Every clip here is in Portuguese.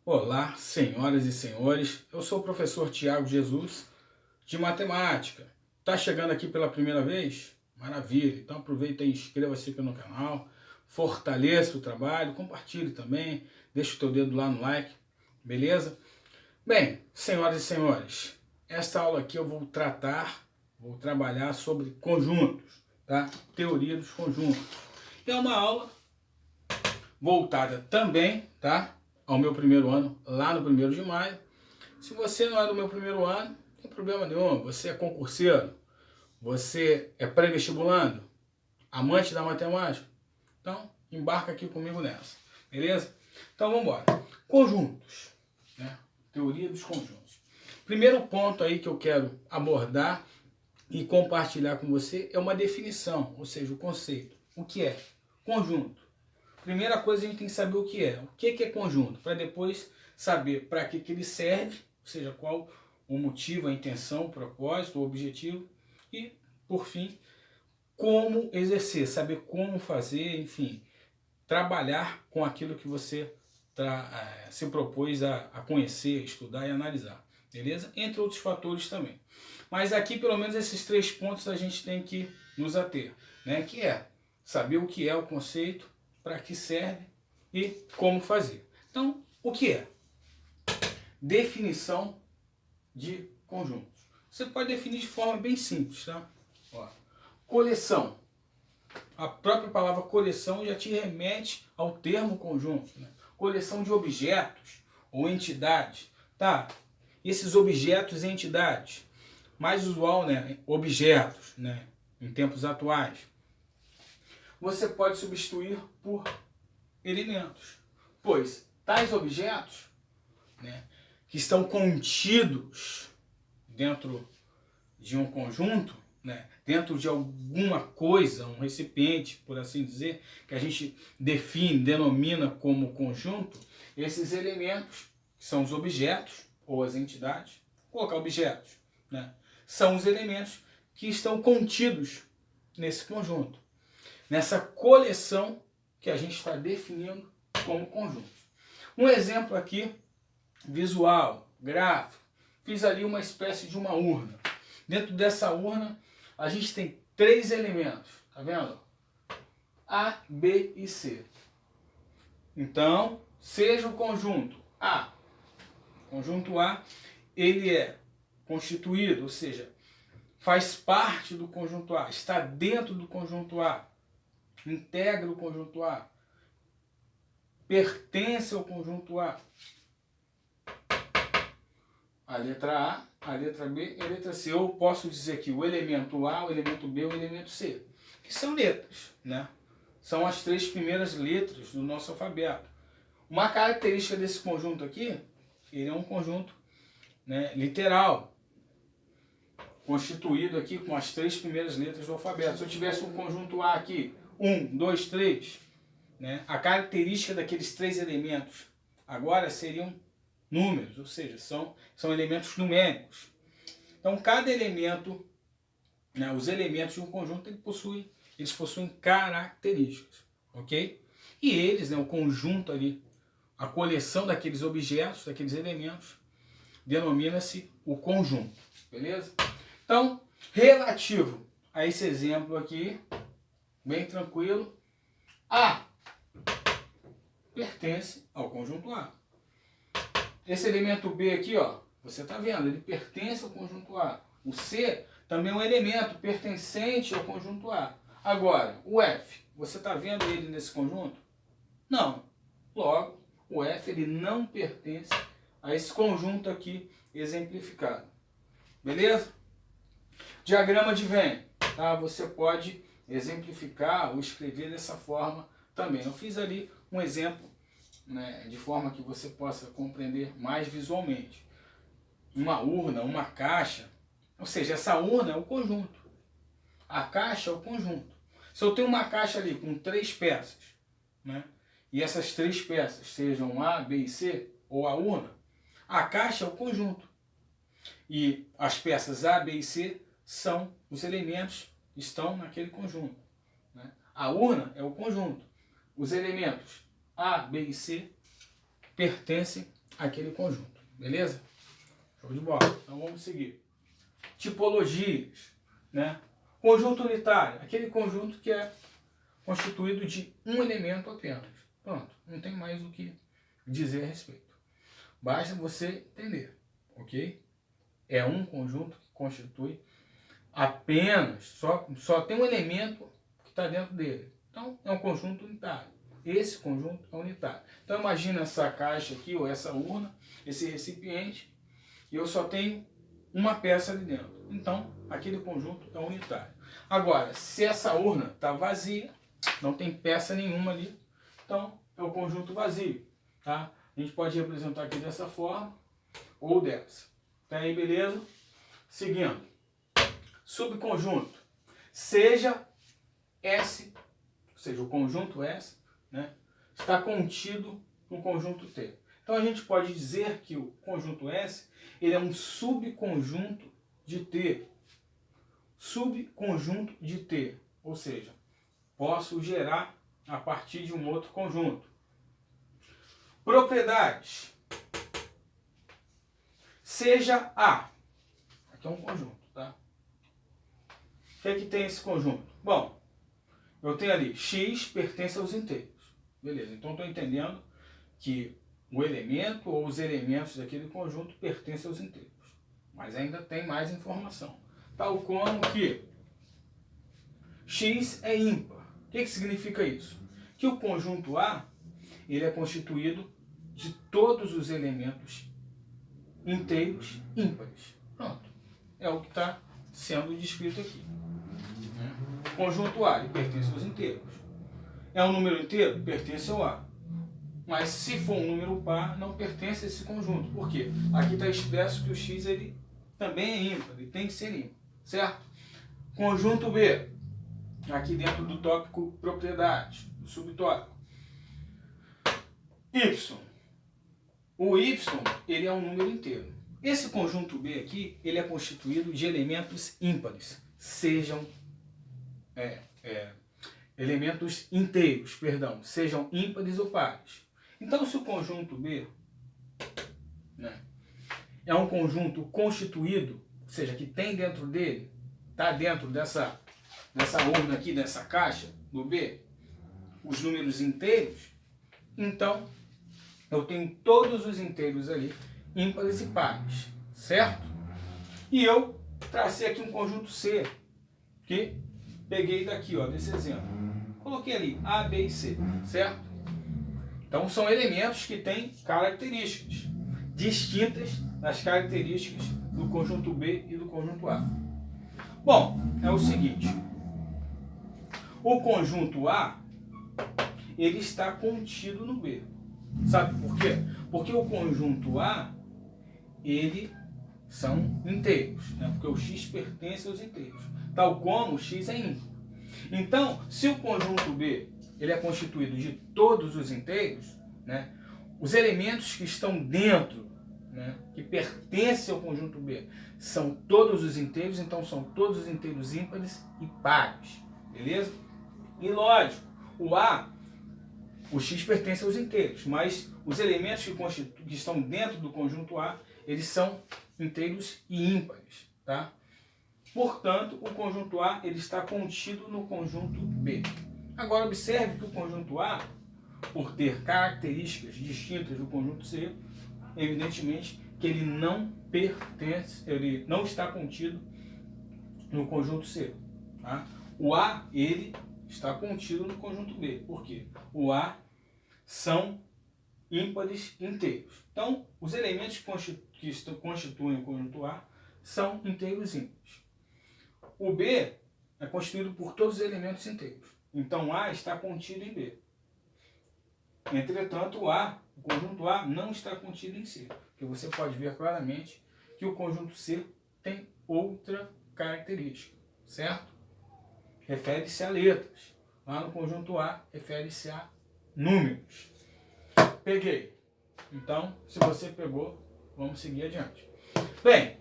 Olá, senhoras e senhores, eu sou o professor Tiago Jesus, de matemática. Tá chegando aqui pela primeira vez? Maravilha, então aproveita e inscreva-se aqui no canal, fortaleça o trabalho, compartilhe também, deixa o teu dedo lá no like, beleza? Bem, senhoras e senhores, esta aula aqui eu vou trabalhar sobre conjuntos, tá? Teoria dos conjuntos. É uma aula voltada também, tá? Ao meu primeiro ano, lá no 1º de maio. Se você não é do meu primeiro ano, não tem problema nenhum. Você é concurseiro, você é pré-vestibulando, amante da matemática. Então, embarca aqui comigo nessa, beleza? Então, vamos embora. Conjuntos, né? Teoria dos conjuntos. Primeiro ponto aí que eu quero abordar e compartilhar com você é uma definição, ou seja, o conceito. O que é conjunto? Primeira coisa, a gente tem que saber o que é. O que é conjunto? Para depois saber para que ele serve, ou seja, qual o motivo, a intenção, o propósito, o objetivo. E, por fim, como exercer, saber como fazer, enfim, trabalhar com aquilo que você se propôs a conhecer, estudar e analisar. Beleza? Entre outros fatores também. Mas aqui, pelo menos, esses 3 pontos a gente tem que nos ater, né? Que é saber o que é o conceito, para que serve e como fazer. Então, o que é? Definição de conjuntos. Você pode definir de forma bem simples, tá? Ó, coleção. A própria palavra coleção já te remete ao termo conjunto, né? Coleção de objetos ou entidades, tá? Esses objetos e entidades, mais usual, né? Objetos, né? Em tempos atuais, você pode substituir por elementos, pois tais objetos, né, que estão contidos dentro de um conjunto, né, dentro de alguma coisa, um recipiente, por assim dizer, que a gente define, denomina como conjunto, esses elementos, que são os objetos ou as entidades, vou colocar objetos, né, são os elementos que estão contidos nesse conjunto, nessa coleção que a gente está definindo como conjunto. Um exemplo aqui, visual, gráfico. Fiz ali uma espécie de uma urna. Dentro dessa urna, a gente tem 3 elementos. Tá vendo? A, B e C. Então, seja o conjunto A. Conjunto A, ele é constituído, ou seja, faz parte do conjunto A, está dentro do conjunto A, integra o conjunto A, pertence ao conjunto A. A letra A, a letra B e a letra C. Eu posso dizer que o elemento A, o elemento B e o elemento C, que são letras, né? São as 3 primeiras letras do nosso alfabeto. Uma característica desse conjunto aqui, ele é um conjunto, né, literal, constituído aqui com as 3 primeiras letras do alfabeto. Se eu tivesse um conjunto A aqui, 1, 2, 3, né, a característica daqueles 3 elementos agora seriam números, ou seja, são elementos numéricos. Então, cada elemento, né, os elementos de um conjunto, eles possuem características, ok? E eles, né, o conjunto ali, a coleção daqueles objetos, daqueles elementos, denomina-se o conjunto, beleza? Então, relativo a esse exemplo aqui, bem tranquilo, A pertence ao conjunto A. Esse elemento B aqui, ó, você está vendo, ele pertence ao conjunto A. O C também é um elemento pertencente ao conjunto A. Agora, o F, você está vendo ele nesse conjunto? Não. Logo, o F ele não pertence a esse conjunto aqui exemplificado. Beleza? Diagrama de Venn. Tá? Você pode exemplificar ou escrever dessa forma também. Eu fiz ali um exemplo, né, de forma que você possa compreender mais visualmente. Uma urna, uma caixa, ou seja, essa urna é o conjunto. A caixa é o conjunto. Se eu tenho uma caixa ali com 3 peças, né, e essas 3 peças sejam A, B e C, ou a urna, a caixa é o conjunto. E as peças A, B e C são os elementos que estão naquele conjunto, né? A urna é o conjunto. Os elementos A, B e C pertencem aquele conjunto, beleza? Show de bola. Então vamos seguir. Tipologias, né? Conjunto unitário, aquele conjunto que é constituído de um elemento apenas. Pronto, não tem mais o que dizer a respeito. Basta você entender, ok? É um conjunto que constitui apenas, só tem um elemento que está dentro dele. Então, é um conjunto unitário. Esse conjunto é unitário. Então, imagina essa caixa aqui, ou essa urna, esse recipiente, e eu só tenho uma peça ali dentro. Então, aquele conjunto é unitário. Agora, se essa urna está vazia, não tem peça nenhuma ali, então é o conjunto vazio, tá? A gente pode representar aqui dessa forma ou dessa. Tá aí, beleza? Seguindo. Subconjunto. Seja S, ou seja, o conjunto S, né, está contido no conjunto T. Então a gente pode dizer que o conjunto S ele é um subconjunto de T. Subconjunto de T, ou seja, posso gerar a partir de um outro conjunto. Propriedades. Seja A. Aqui é um conjunto, tá? O que é que tem esse conjunto? Bom, eu tenho ali x pertence aos inteiros. Beleza, então estou entendendo que o elemento ou os elementos daquele conjunto pertencem aos inteiros. Mas ainda tem mais informação. Tal como que x é ímpar. O que significa isso? Que o conjunto A ele é constituído de todos os elementos inteiros ímpares. Pronto. É o que está sendo descrito aqui. O conjunto A ele pertence aos inteiros. É um número inteiro? Pertence ao A. Mas se for um número par, não pertence a esse conjunto. Por quê? Aqui está expresso que o x ele também é ímpar, ele tem que ser ímpar. Certo? Conjunto B. Aqui dentro do tópico propriedades, do subtópico. Y. O Y ele é um número inteiro. Esse conjunto B aqui ele é constituído de elementos ímpares, sejam elementos inteiros, perdão, sejam ímpares ou pares. Então, se o conjunto B, né, é um conjunto constituído, ou seja, que tem dentro dele, está dentro dessa urna aqui, dessa caixa do B, os números inteiros, então eu tenho todos os inteiros ali, ímpares e pares, certo? E eu tracei aqui um conjunto C, que peguei daqui, ó, desse exemplo. Coloquei ali A, B e C, certo? Então são elementos que têm características distintas das características do conjunto B e do conjunto A. Bom, é o seguinte. O conjunto A, ele está contido no B. Sabe por quê? Porque o conjunto A, ele são inteiros, né? Porque o x pertence aos inteiros, tal como o x é ímpar. Então, se o conjunto B ele é constituído de todos os inteiros, né? Os elementos que estão dentro, né, que pertencem ao conjunto B, são todos os inteiros, então são todos os inteiros ímpares e pares, beleza? E lógico, o x pertence aos inteiros, mas os elementos que estão dentro do conjunto A, eles são inteiros e ímpares, tá? Portanto, o conjunto A ele está contido no conjunto B. Agora observe que o conjunto A, por ter características distintas do conjunto C, evidentemente que ele não pertence, ele não está contido no conjunto C. Tá? O A ele está contido no conjunto B. Por quê? O A são ímpares inteiros. Então, os elementos que constituem o conjunto A são inteiros ímpares. O B é constituído por todos os elementos inteiros. Então, A está contido em B. Entretanto, o conjunto A não está contido em C. Porque você pode ver claramente que o conjunto C tem outra característica, certo? Refere-se a letras. Lá no conjunto A, refere-se a números. Peguei. Então, se você pegou, vamos seguir adiante. Bem,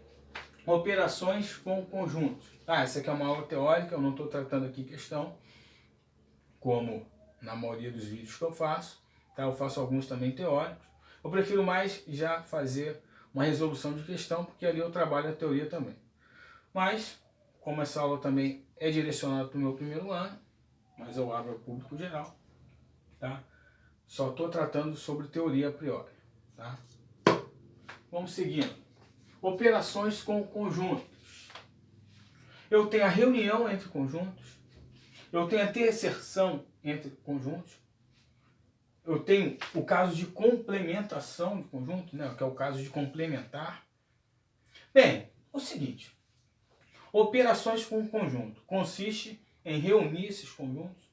operações com conjuntos. Essa aqui é uma aula teórica, eu não estou tratando aqui questão, como na maioria dos vídeos que eu faço. Tá? Eu faço alguns também teóricos. Eu prefiro mais já fazer uma resolução de questão, porque ali eu trabalho a teoria também. Mas, como essa aula também é direcionada para o meu primeiro ano, mas eu abro ao público geral, tá? Só estou tratando sobre teoria a priori, tá? Vamos seguindo. Operações com conjuntos. Eu tenho a reunião entre conjuntos, eu tenho a terceirção entre conjuntos, eu tenho o caso de complementação de conjunto, né, que é o caso de complementar. Bem, é o seguinte, operações com conjunto consiste em reunir esses conjuntos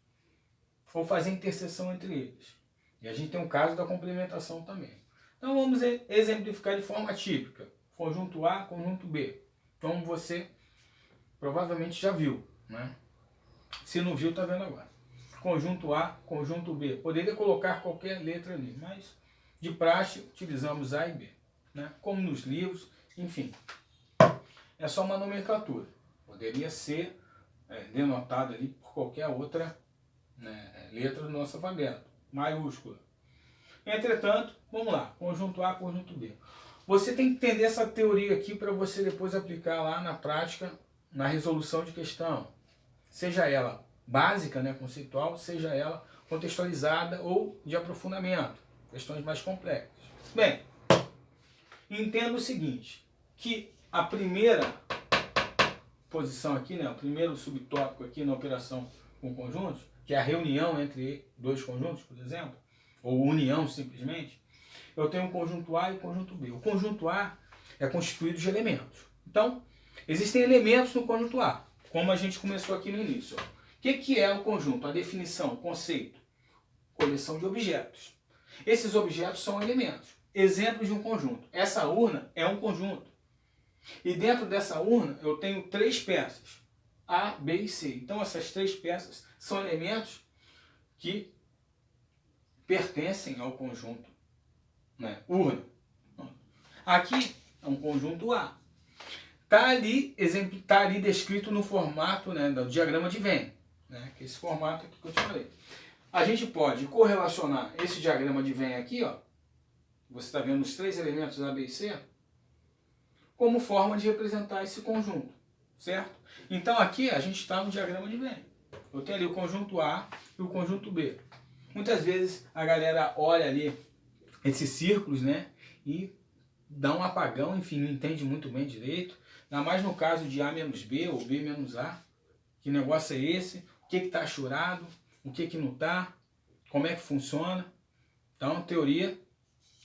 ou fazer interseção entre eles. E a gente tem o caso da complementação também. Então vamos exemplificar de forma típica. Conjunto A, conjunto B. Então você provavelmente já viu, né? Se não viu, está vendo agora. Conjunto A, conjunto B. Poderia colocar qualquer letra ali, mas de praxe utilizamos A e B, né? Como nos livros, enfim. É só uma nomenclatura. Poderia ser denotado ali por qualquer outra, né, letra do nosso alfabeto, maiúscula. Entretanto, vamos lá, conjunto A, conjunto B. Você tem que entender essa teoria aqui para você depois aplicar lá na prática, na resolução de questão. Seja ela básica, né, conceitual, seja ela contextualizada ou de aprofundamento, questões mais complexas. Bem, entenda o seguinte, que a primeira posição aqui, né, o primeiro subtópico aqui na operação com conjuntos, que é a reunião entre dois conjuntos, por exemplo, ou união simplesmente, eu tenho o conjunto A e o conjunto B. O conjunto A é constituído de elementos. Então, existem elementos no conjunto A, como a gente começou aqui no início. O que é o conjunto? A definição, o conceito, coleção de objetos. Esses objetos são elementos, exemplos de um conjunto. Essa urna é um conjunto. E dentro dessa urna eu tenho 3 peças, A, B e C. Então essas 3 peças são elementos que pertencem ao conjunto, né, urna. Aqui é um conjunto A. Está ali descrito no formato, né, do diagrama de Venn, né, que é esse formato aqui que eu te falei. A gente pode correlacionar esse diagrama de Venn aqui, ó, você está vendo os 3 elementos A, B e C, como forma de representar esse conjunto, certo? Então aqui a gente está no diagrama de Venn. Eu tenho ali o conjunto A e o conjunto B. Muitas vezes a galera olha ali esses círculos, né, e dá um apagão, enfim, não entende muito bem direito. Ainda mais no caso de A menos B ou B menos A. Que negócio é esse? O que está achurado? O que não está? Como é que funciona? Então, a teoria,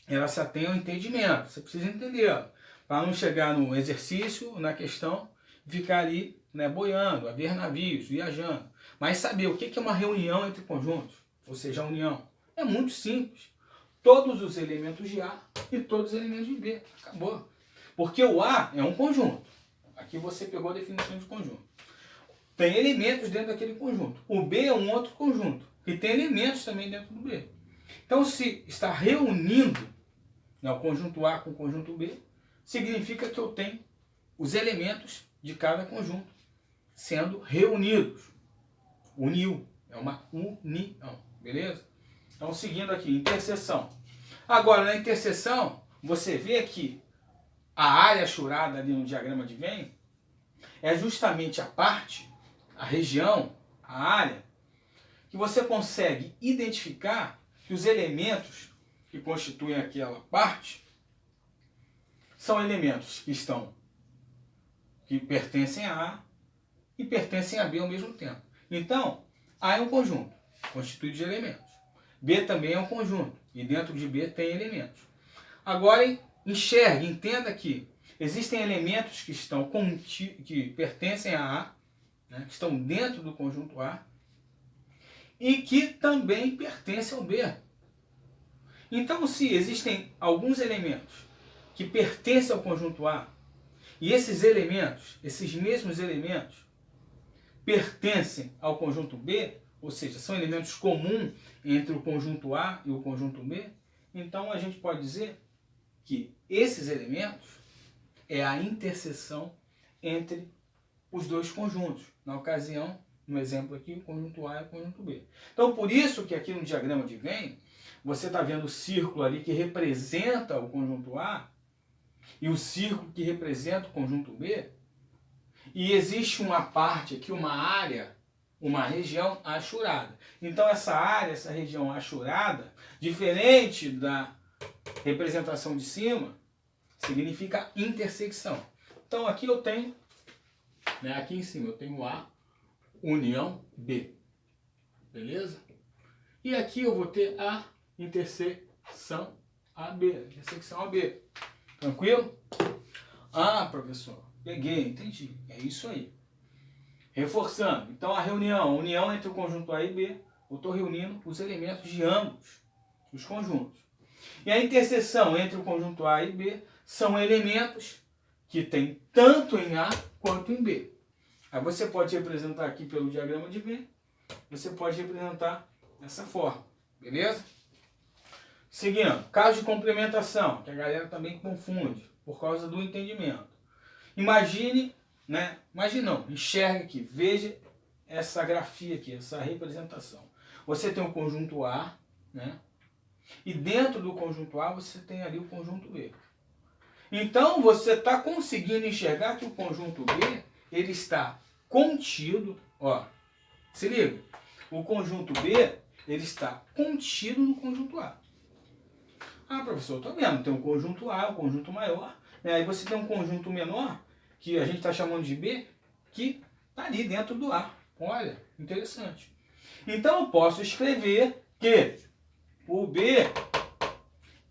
ela se atém ao entendimento. Você precisa entender, para não chegar no exercício, na questão, ficar ali, né, boiando, a ver navios, viajando. Mas saber o que é uma reunião entre conjuntos, ou seja, a união. É muito simples. Todos os elementos de A e todos os elementos de B. Acabou. Porque o A é um conjunto. Aqui você pegou a definição de conjunto. Tem elementos dentro daquele conjunto. O B é um outro conjunto. E tem elementos também dentro do B. Então, se está reunindo, né, o conjunto A com o conjunto B, significa que eu tenho os elementos de cada conjunto sendo reunidos. Uniu. É uma união. Beleza? Então, seguindo aqui, interseção. Agora, na interseção, você vê que a área achurada ali no diagrama de Venn é justamente a parte, a região, a área, que você consegue identificar que os elementos que constituem aquela parte são elementos que pertencem a A e pertencem a B ao mesmo tempo. Então, A é um conjunto, constituído de elementos. B também é um conjunto, e dentro de B tem elementos. Agora, enxergue, entenda que existem elementos que pertencem a A, né, que estão dentro do conjunto A, e que também pertencem ao B. Então, se existem alguns elementos que pertencem ao conjunto A, e esses elementos, esses mesmos elementos, pertencem ao conjunto B, ou seja, são elementos comuns entre o conjunto A e o conjunto B, então a gente pode dizer que esses elementos é a interseção entre os dois conjuntos. Na ocasião, no exemplo aqui, o conjunto A e o conjunto B. Então, por isso que aqui no diagrama de Venn, você está vendo o círculo ali que representa o conjunto A e o círculo que representa o conjunto B. E existe uma parte aqui, uma área, uma região achurada. Então essa área, essa região achurada, diferente da representação de cima, significa intersecção. Então aqui eu tenho, né, aqui em cima eu tenho A união B. Beleza? E aqui eu vou ter a intersecção AB. Intersecção AB. Tranquilo? Ah, professor, peguei, entendi. É isso aí. Reforçando. Então a união entre o conjunto A e B, eu estou reunindo os elementos de ambos os conjuntos. E a interseção entre o conjunto A e B são elementos que tem tanto em A quanto em B. Aí você pode representar aqui pelo diagrama de B, você pode representar dessa forma, beleza? Seguindo, caso de complementação, que a galera também confunde por causa do entendimento. Imagine, né? Imagine não, enxergue aqui, veja essa grafia aqui, essa representação. Você tem o conjunto A, né? E dentro do conjunto A você tem ali o conjunto B. Então você está conseguindo enxergar que o conjunto B ele está contido, ó. Se liga, o conjunto B ele está contido no conjunto A. Ah, professor, estou vendo, tem um conjunto A, um conjunto maior, né? Aí você tem um conjunto menor, que a gente está chamando de B, que está ali dentro do A. Olha, interessante. Então eu posso escrever que o B,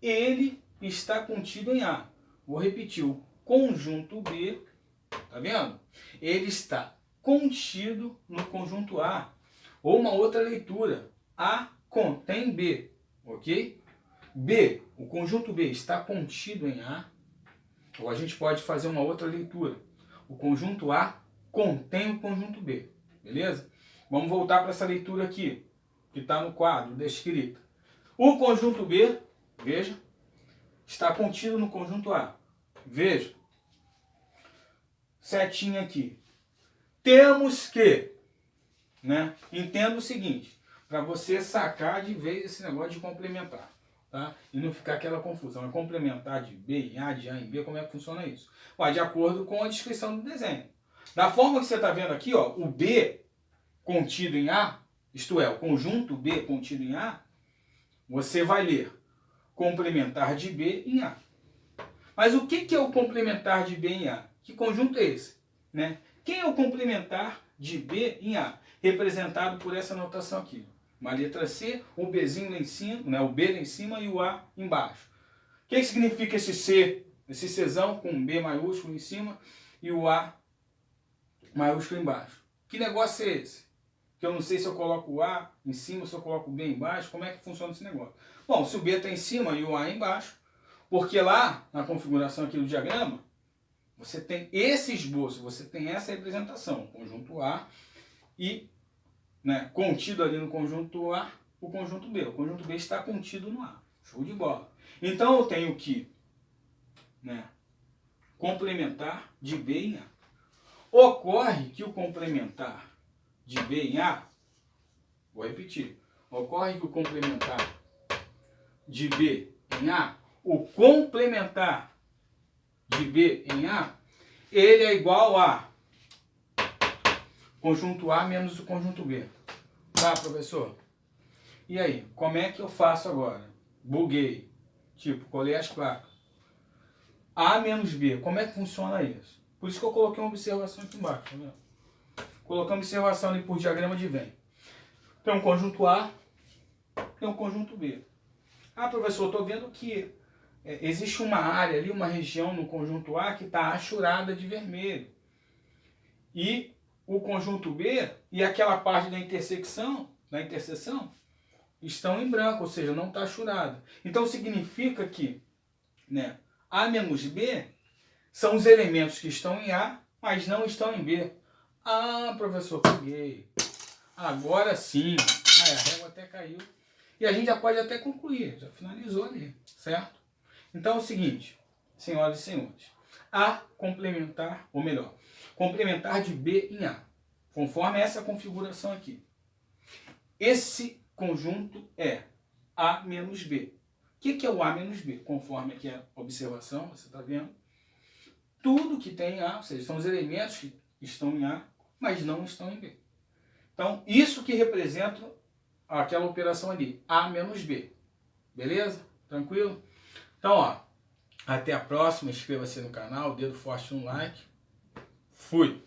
ele está contido em A. Vou repetir, o conjunto B, tá vendo? Ele está contido no conjunto A. Ou uma outra leitura, A contém B, ok? B, o conjunto B está contido em A. Ou a gente pode fazer uma outra leitura. O conjunto A contém o conjunto B, beleza? Vamos voltar para essa leitura aqui, que está no quadro descrita. O conjunto B, veja, está contido no conjunto A. Veja, setinha aqui. Temos que, né? Entenda o seguinte, para você sacar de vez esse negócio de complementar, tá? E não ficar aquela confusão. É complementar de B em A, de A em B, como é que funciona isso? Ó, de acordo com a descrição do desenho. Da forma que você está vendo aqui, ó, o B contido em A, isto é, o conjunto B contido em A, você vai ler complementar de B em A. Mas o que é o complementar de B em A? Que conjunto é esse? Né? Quem é o complementar de B em A? Representado por essa notação aqui. Uma letra C, o Bzinho lá em cima, né? O B lá em cima e o A embaixo. O que significa esse C? Esse Czão com B maiúsculo em cima e o A maiúsculo embaixo. Que negócio é esse? Que eu não sei se eu coloco o A em cima, se eu coloco o B embaixo, como é que funciona esse negócio? Bom, se o B está em cima e o A embaixo, porque lá na configuração aqui do diagrama, você tem esse esboço, você tem essa representação, conjunto A e, né, contido ali no conjunto A, o conjunto B. O conjunto B está contido no A. Show de bola. Então eu tenho que, né, complementar de B em A. Ocorre que o complementar de B em A, vou repetir, ocorre que o complementar de B em A, o complementar de B em A, ele é igual a conjunto A menos o conjunto B. Tá, professor? E aí, como é que eu faço agora? Buguei. Tipo, colei as placas. A menos B, como é que funciona isso? Por isso que eu coloquei uma observação aqui embaixo, tá vendo? Coloquei uma observação ali por diagrama de Venn. Tem um conjunto A, tem um conjunto B. Ah, professor, estou vendo que existe uma área ali, uma região no conjunto A que está achurada de vermelho. E o conjunto B e aquela parte da interseção, estão em branco, ou seja, não está achurada. Então significa que, né, A menos B são os elementos que estão em A, mas não estão em B. Ah, professor, peguei. Agora sim. A régua até caiu. E a gente já pode até concluir, já finalizou ali, certo? Então é o seguinte, senhoras e senhores, A complementar, ou melhor, complementar de B em A, conforme essa configuração aqui. Esse conjunto é A menos B. O que é o A menos B? Conforme aqui a observação, você está vendo? Tudo que tem A, ou seja, são os elementos que estão em A, mas não estão em B. Então, isso que representa aquela operação ali, A menos B. Beleza? Tranquilo? Então, ó, até a próxima. Inscreva-se no canal, dedo forte no like. Fui!